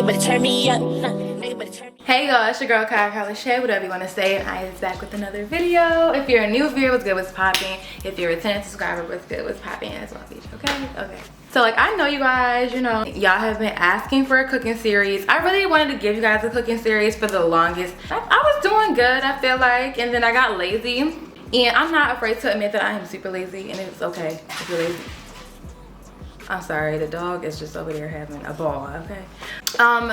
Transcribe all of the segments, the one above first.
you better turn me up. You better turn me up. Hey y'all, it's your girl Kylashaii, whatever you want to say, and I is back with another video. If you're a new viewer, what's good, what's popping? If you're a returning subscriber, what's good, what's popping as well, bitch, okay? So like, I know you guys, you know, y'all have been asking for a cooking series. I really wanted to give you guys a cooking series for the longest. I was doing good, I feel like, and then I got lazy. And I'm not afraid to admit that I am super lazy, and it's okay if you're lazy. I'm sorry, the dog is just over there having a ball, okay?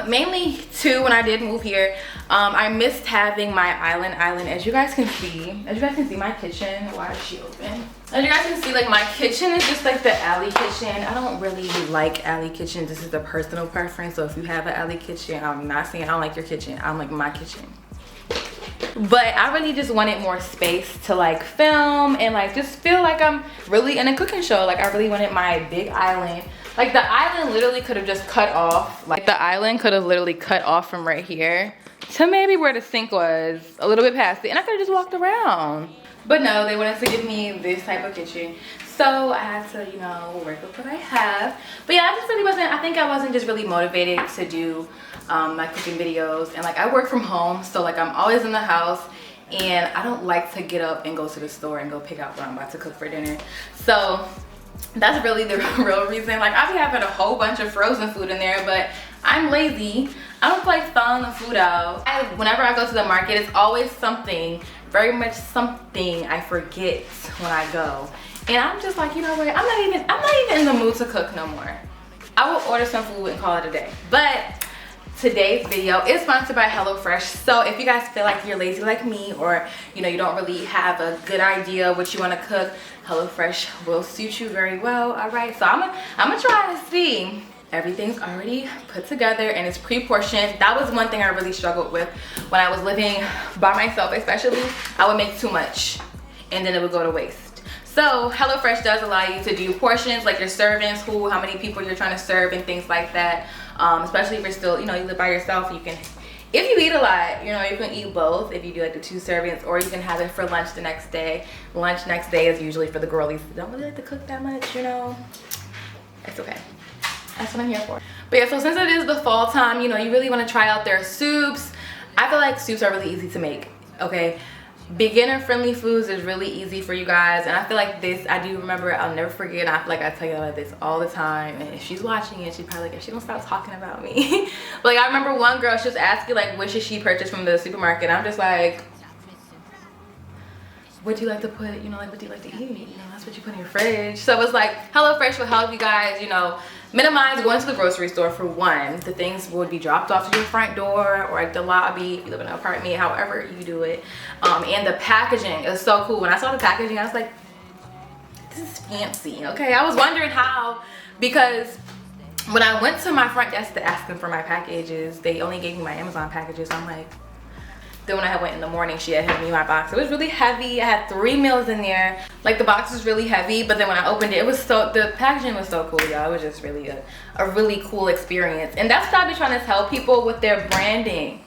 Mainly too, when I did move here, I missed having my island. As you guys can see my kitchen. Why is she open? As you guys can see, like, my kitchen is just like the alley kitchen. I don't really like alley kitchens. This is a personal preference, so if you have an alley kitchen, I'm not saying I don't like your kitchen. I don't like my kitchen. But I really just wanted more space to like film and like just feel like I'm really in a cooking show. Like, I really wanted my big island. Like, the island literally could have just cut off. Like, the island could have literally cut off from right here to maybe where the sink was, a little bit past it, and I could have just walked around. But no, they wanted to give me this type of kitchen. So I had to, you know, work with what I have. But yeah, I think I wasn't just really motivated to do my cooking videos. And like, I work from home, so like, I'm always in the house, and I don't like to get up and go to the store and go pick out what I'm about to cook for dinner. So that's really the real reason. Like, I'll be having a whole bunch of frozen food in there, but I'm lazy. I don't feel like thawing the food out. Whenever I go to the market, it's always something, very much something I forget when I go. And I'm just like, you know what, I'm not even in the mood to cook no more. I will order some food and call it a day. But today's video is sponsored by HelloFresh. So if you guys feel like you're lazy like me, or you know, you don't really have a good idea what you want to cook, HelloFresh will suit you very well. All right, so I'm gonna try to see. Everything's already put together and it's pre-portioned. That was one thing I really struggled with when I was living by myself, especially. I would make too much and then it would go to waste. So HelloFresh does allow you to do portions, like your servings, how many people you're trying to serve and things like that. Especially if you're still, you know, you live by yourself, you can, if you eat a lot, you know, you can eat both if you do like the 2 servings, or you can have it for lunch the next day. Lunch next day is usually for the girlies who don't really like to cook that much, you know. It's okay. That's what I'm here for. But yeah, so since it is the fall time, you know, you really want to try out their soups. I feel like soups are really easy to make, okay? Beginner friendly foods is really easy for you guys, and I feel like this, I do remember, I'll never forget. I feel like I tell you about this all the time, and if she's watching it, she's probably like, if she don't stop talking about me. But like, I remember one girl, she was asking like, what should she purchase from the supermarket? I'm just like, what do you like to put, you know, like, what do you like to eat? You know, that's what you put in your fridge. So it's like, HelloFresh will help you guys, you know, minimize going to the grocery store. For one, the things would be dropped off to your front door or at the lobby if you live in an apartment, however you do it. And the packaging is so cool. When I saw the packaging, I was like, this is fancy, okay? I was wondering how, because when I went to my front desk to ask them for my packages, they only gave me my Amazon packages. I'm like, then when I went in the morning, she had handed me my box. It was really heavy. I had 3 meals in there. Like, the box was really heavy, but then when I opened it, the packaging was so cool, y'all. It was just really a really cool experience. And that's what I've been trying to tell people with their branding.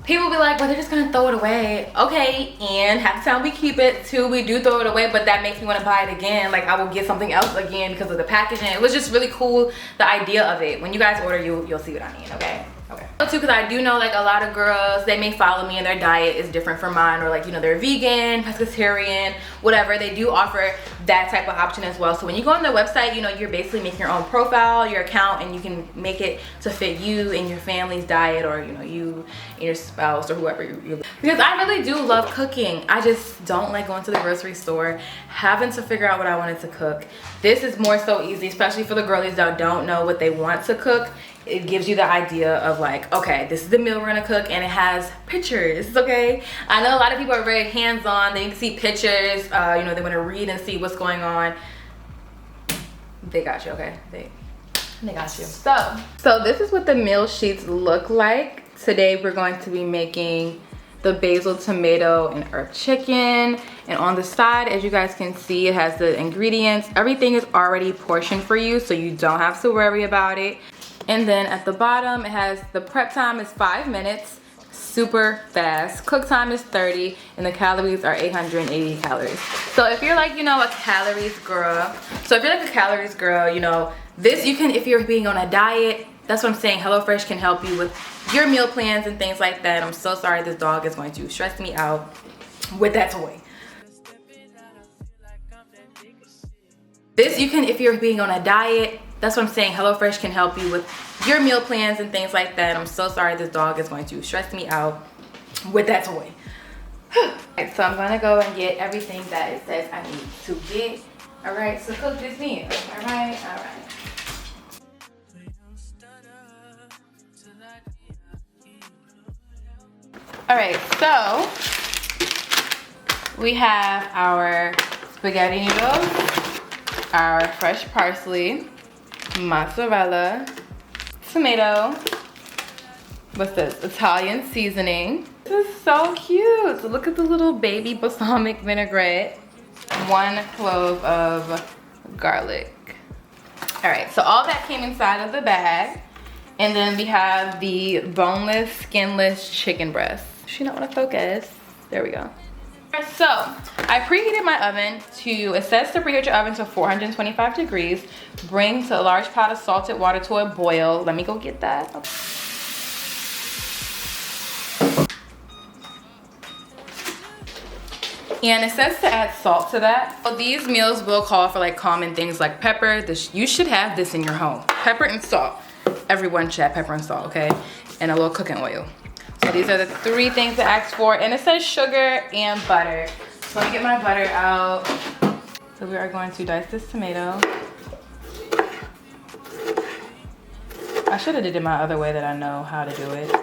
People be like, well, they're just gonna throw it away. Okay, and half the time we keep it too. We do throw it away, but that makes me want to buy it again. Like, I will get something else again because of the packaging. It was just really cool, the idea of it. When you guys order, you'll see what I mean, okay? Okay. Too, because I do know like a lot of girls, they may follow me and their diet is different from mine, or like, you know, they're vegan, pescatarian, whatever. They do offer that type of option as well. So when you go on their website, you know, you're basically making your own profile, your account, and you can make it to fit you and your family's diet, or you know, you and your spouse or whoever you because I really do love cooking. I just don't like going to the grocery store, having to figure out what I wanted to cook. This is more so easy, especially for the girlies that don't know what they want to cook. It gives you the idea of like, okay, this is the meal we're gonna cook, and it has pictures, okay? I know a lot of people are very hands-on. They can see pictures, you know, they want to read and see what's going on. They got you, okay? They got you. So this is what the meal sheets look like. Today we're going to be making the basil, tomato, and herb chicken. And on the side, as you guys can see, it has the ingredients. Everything is already portioned for you, so you don't have to worry about it. And then at the bottom, it has the prep time is 5 minutes, super fast. Cook time is 30, and the calories are 880 calories. So if you're like, you know, a calories girl, you know, this, you can, if you're being on a diet, That's what I'm saying. HelloFresh can help you with your meal plans and things like that. I'm so sorry this dog is going to stress me out with that toy. This you can, if you're being on a diet, that's what I'm saying. HelloFresh can help you with your meal plans and things like that. I'm so sorry this dog is going to stress me out with that toy. Alright, so I'm gonna go and get everything that it says I need to get. Alright, so cook this meal. Alright. Alright, so we have our spaghetti noodles, our fresh parsley, mozzarella, tomato, what's this? Italian seasoning. This is so cute. So look at the little baby balsamic vinaigrette. 1 clove of garlic. Alright, so all that came inside of the bag. And then we have the boneless, skinless chicken breast. She not want to focus. There we go. So I preheated my oven to, it says to preheat your oven to 425 degrees. Bring to a large pot of salted water to a boil. Let me go get that. Okay. And it says to add salt to that. So these meals will call for like common things like pepper. You should have this in your home. Pepper and salt. Everyone should have pepper and salt, okay? And a little cooking oil. So these are the 3 things to ask for. And it says sugar and butter. So let me get my butter out. So we are going to dice this tomato. I should have did it my other way that I know how to do it.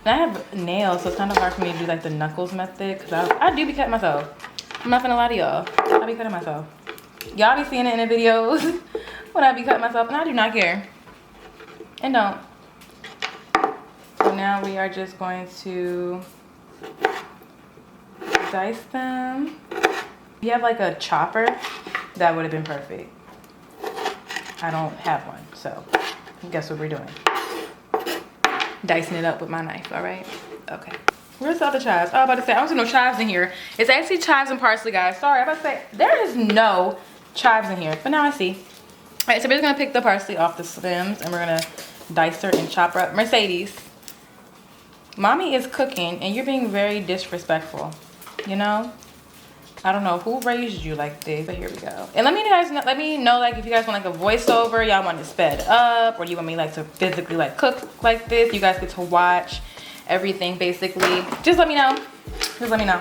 And I have nails, so it's kind of hard for me to do like the knuckles method, because I do be cutting myself. I'm not gonna lie to y'all. I be cutting myself. Y'all be seeing it in the videos when I be cutting myself, and I do not care. And don't. So now we are just going to dice them. If you have like a chopper, that would have been perfect. I don't have one, so guess what we're doing? Dicing it up with my knife, all right? Okay. Where's the other chives? Oh, I was about to say, I don't see no chives in here. It's actually chives and parsley, guys. Sorry, I was about to say, there is no chives in here, but now I see. All right, so we're just gonna pick the parsley off the stems and we're gonna dice her and chop her up. Mercedes, mommy is cooking and you're being very disrespectful, you know? I don't know who raised you like this, but here we go. And let me know like if you guys want like a voiceover, y'all want it sped up, or you want me like to physically like cook like this. You guys get to watch everything basically. Just let me know. Just let me know.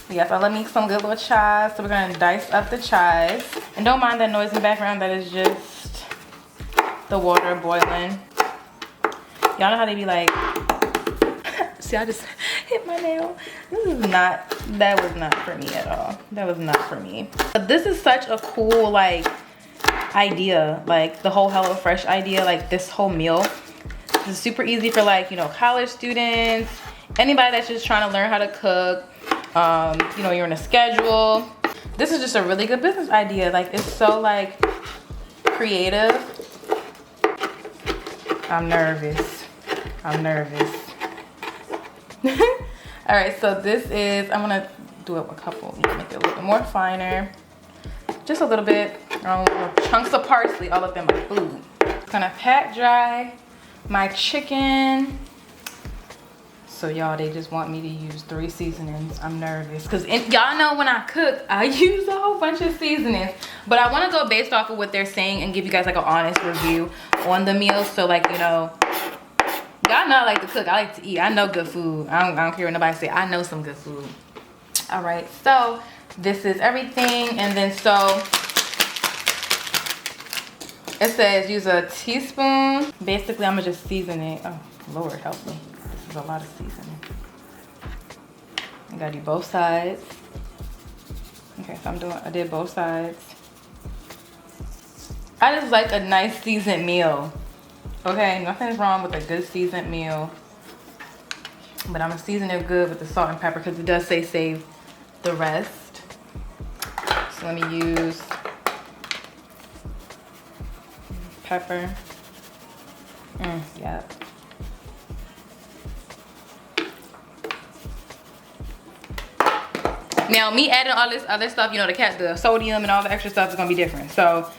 But yeah, so let me some good little chives. So we're gonna dice up the chives. And don't mind that noise in the background, that is just the water boiling. Y'all know how they be like, see, I just hit my nail. That was not for me at all. That was not for me. But this is such a cool like idea, like the whole HelloFresh idea, like this whole meal. This is super easy for like, you know, college students, anybody that's just trying to learn how to cook. You know, you're in a schedule. This is just a really good business idea. Like it's so like creative. I'm nervous. All right, so this is, I'm gonna do it a couple, make it a little bit more finer. Just a little bit, little chunks of parsley all up in my food. Gonna pat dry my chicken. So y'all, they just want me to use 3 seasonings. I'm nervous, cause y'all know when I cook, I use a whole bunch of seasonings. But I wanna go based off of what they're saying and give you guys like an honest review on the meals. So like, you know, y'all know I like to cook, I like to eat. I know good food. I don't care what nobody say. I know some good food. All right, so this is everything. And then so it says use a teaspoon. Basically, I'm gonna just season it. Oh, Lord help me. This is a lot of seasoning. I gotta do both sides. Okay, so I did both sides. I just like a nice seasoned meal. Okay, nothing's wrong with a good seasoned meal. But I'm gonna season it good with the salt and pepper because it does say save the rest. So let me use pepper. Yeah. Now me adding all this other stuff, you know, the sodium and all the extra stuff is gonna be different. So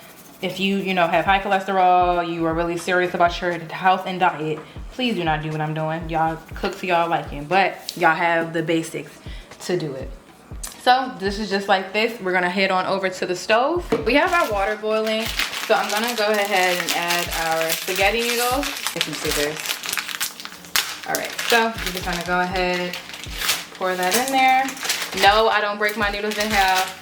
if you know, have high cholesterol, you are really serious about your health and diet, please do not do what I'm doing. Y'all cook to y'all liking, but y'all have the basics to do it. So this is just like this. We're gonna head on over to the stove. We have our water boiling, so I'm gonna go ahead and add our spaghetti noodles. If you see this. All right, so we're just gonna go ahead, pour that in there. No, I don't break my noodles in half.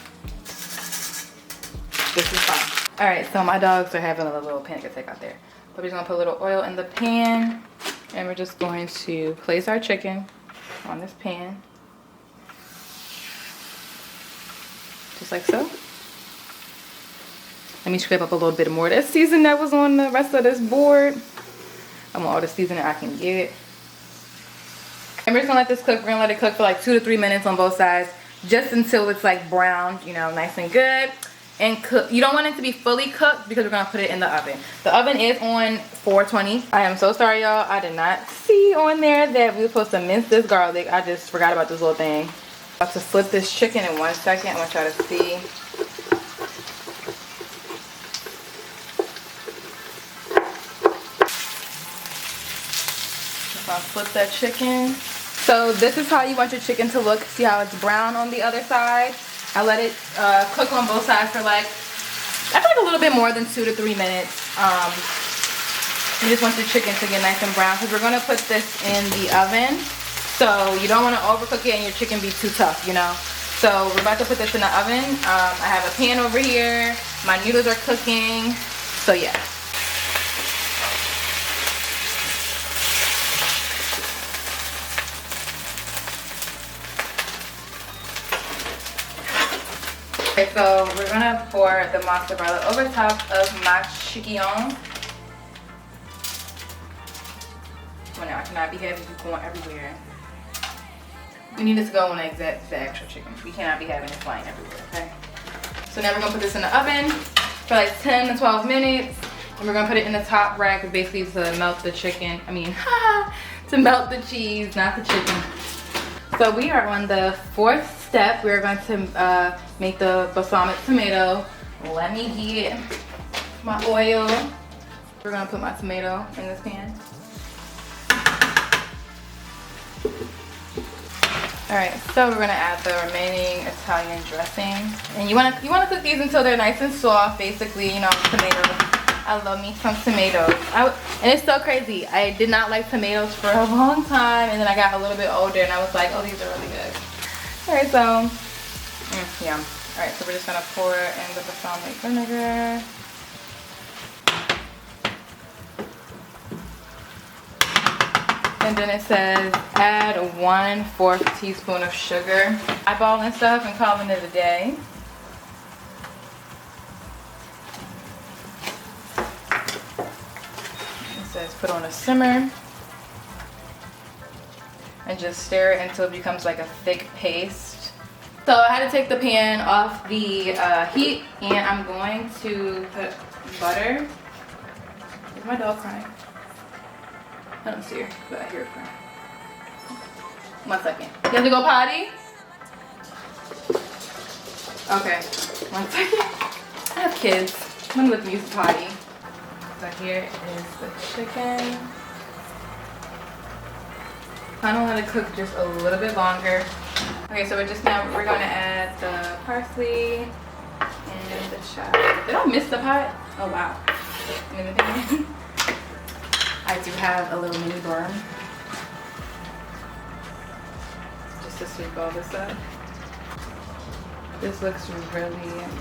This is fine. All right, so my dogs are having a little panic attack out there. But we're just gonna put a little oil in the pan, and we're just going to place our chicken on this pan. Just like so. Let me scrape up a little bit more of that season that was on the rest of this board. I want all the seasoning I can get. And we're just gonna let this cook. We're gonna let it cook for like 2 to 3 minutes on both sides, just until it's like brown, you know, nice and good. And cook. You don't want it to be fully cooked because we're gonna put it in the oven. The oven is on 420. I am so sorry, y'all. I did not see on there that we were supposed to mince this garlic. I just forgot about this little thing. I'm about to flip this chicken in 1 second. I want y'all to see. So I'll flip that chicken. So this is how you want your chicken to look. See how it's brown on the other side? I let it cook on both sides for like, I think a little bit more than 2 to 3 minutes. You just want your chicken to get nice and brown because we're going to put this in the oven. So you don't want to overcook it and your chicken be too tough, you know. So we're about to put this in the oven. I have a pan over here. My noodles are cooking. So yeah. Okay, so we're gonna pour the mozzarella over top of my chicken. Well, now I cannot be having you going everywhere. We need this to go on the actual chicken. We cannot be having it flying everywhere, okay? So now we're gonna put this in the oven for like 10 to 12 minutes. And we're gonna put it in the top rack, basically to melt the chicken. I mean, to melt the cheese, not the chicken. So we are on the 4th step. We're going to make the balsamic tomato. Let me get my oil. We're gonna put my tomato in this pan. All right, so we're gonna add the remaining Italian dressing. And you wanna cook these until they're nice and soft, basically, you know, tomatoes. I love me some tomatoes. And it's so crazy. I did not like tomatoes for a long time, and then I got a little bit older and I was like, oh, these are really good. All right, so, yum. All right, so we're just gonna pour in the balsamic vinegar. And then it says add 1/4 teaspoon of sugar. Eyeballing stuff and calling it a day. It says put on a simmer. And just stir it until it becomes like a thick paste. So I had to take the pan off the heat, and I'm going to put butter. Is my dog crying? I don't see her, but I hear her crying. 1 second. You have to go potty? Okay, 1 second. I have kids. I'm gonna let them use the potty. So here is the chicken. I don't want to cook just a little bit longer. Okay, so we're gonna add the parsley and the chive. Did I miss the pot? Oh wow. I do have a little mini burn. Just to sweep all this up. This looks really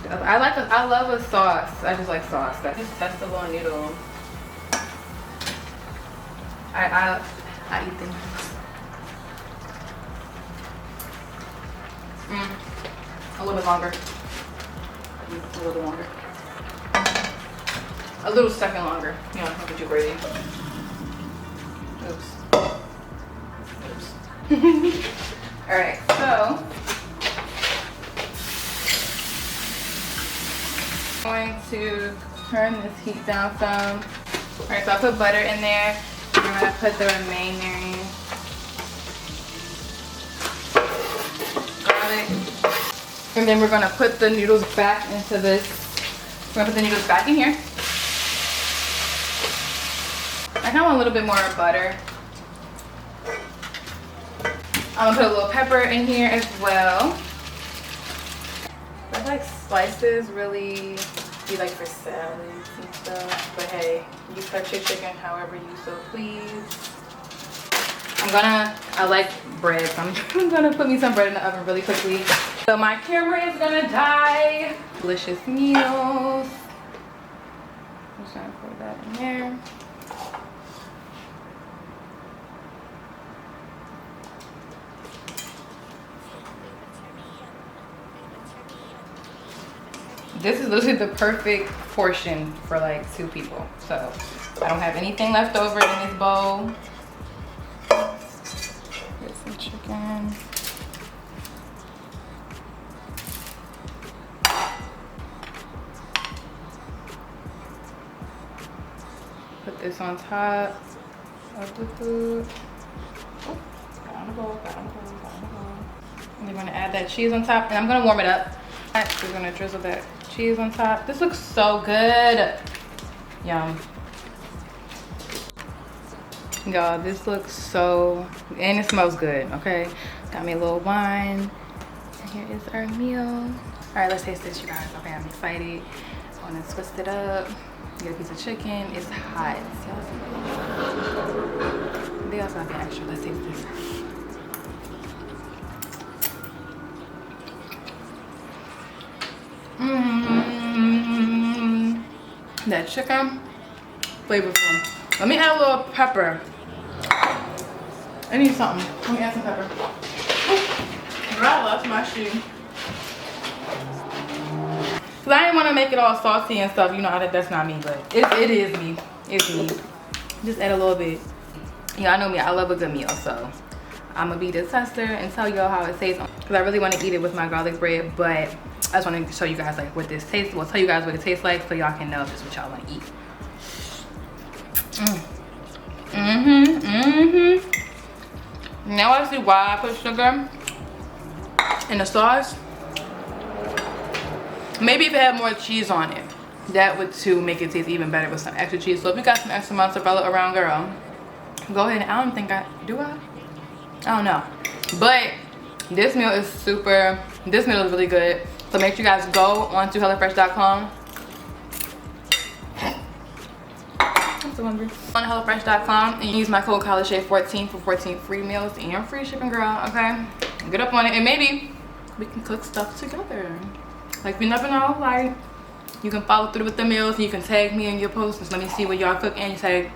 good. I love a sauce. I just like sauce. That's the little noodle. I eat them. A little bit longer. A little longer. A little second longer. You know, don't get too crazy. Oops. Oops. Alright, so I'm going to turn this heat down some. Alright, so I put butter in there. We're going to put the remaining garlic. And then we're going to put the noodles back into this We're gonna put the noodles back in here. I kind of want a little bit more butter. I'm gonna put a little pepper in here as well. I feel like slices really be like for salads and stuff. But hey, you cut your chicken however you so please. I like bread, so I'm gonna put me some bread in the oven really quickly. So my camera is gonna die. Delicious meals. I'm just gonna put that in there. This is literally the perfect portion for like 2 people. So I don't have anything left over in this bowl. Get some chicken. Put this on top of the food. Oh, got on the bowl, got on the bowl, got on the bowl. And you're gonna add that cheese on top, and I'm gonna warm it up. We're gonna drizzle that cheese on top. This looks so good. Yum. Y'all, this looks so, and it smells good, okay? Got me a little wine. And here is our meal. All right, let's taste this, you guys. Okay, I'm excited. I wanna twist it up. Get a piece of chicken. It's hot. They also have the extra. Let's taste this. That chicken, flavorful. Let me add a little pepper. I need something. Let me add some pepper. I lost my shoe. Cause I didn't want to make it all saucy and stuff. You know that's not me, but it is me. It's me. Just add a little bit. Yeah, I know me. I love a good meal, so I'm gonna be the tester and tell y'all how it tastes. Cause I really want to eat it with my garlic bread, but I just want to show you guys like what this tastes. Well, tell you guys what it tastes like so y'all can know if it's what y'all want to eat. Now I see why I put sugar in the sauce. Maybe if it had more cheese on it, that would too make it taste even better with some extra cheese. So if you got some extra mozzarella around, girl, go ahead. I don't think I don't know, but this meal is super. This meal is really good. So make sure you guys go on to HelloFresh.com. I'm so hungry. On HelloFresh.com and use my code Kylashaii14 for 14 free meals and free shipping, girl. Okay, get up on it, and maybe we can cook stuff together. Like, you never know. Like, you can follow through with the meals, and you can tag me in your posts and let me see what y'all cook, and you tag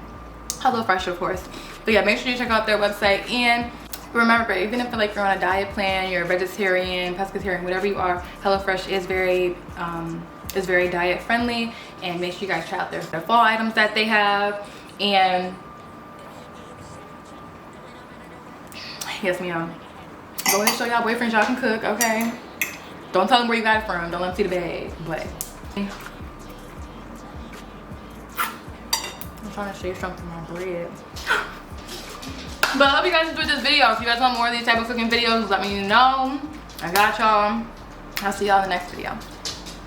HelloFresh, of course. But yeah, make sure you check out their website. And remember, even if like you're on a diet plan, you're a vegetarian, pescatarian, whatever you are, HelloFresh is very diet friendly. And make sure you guys try out their fall items that they have. And yes, ma'am. Go ahead and show y'all boyfriends y'all can cook, okay? Don't tell them where you got it from. Don't let them see the bag. But I'm trying to show you something on my bread. But I hope you guys enjoyed this video. If you guys want more of these type of cooking videos, let me know. I got y'all. I'll see y'all in the next video.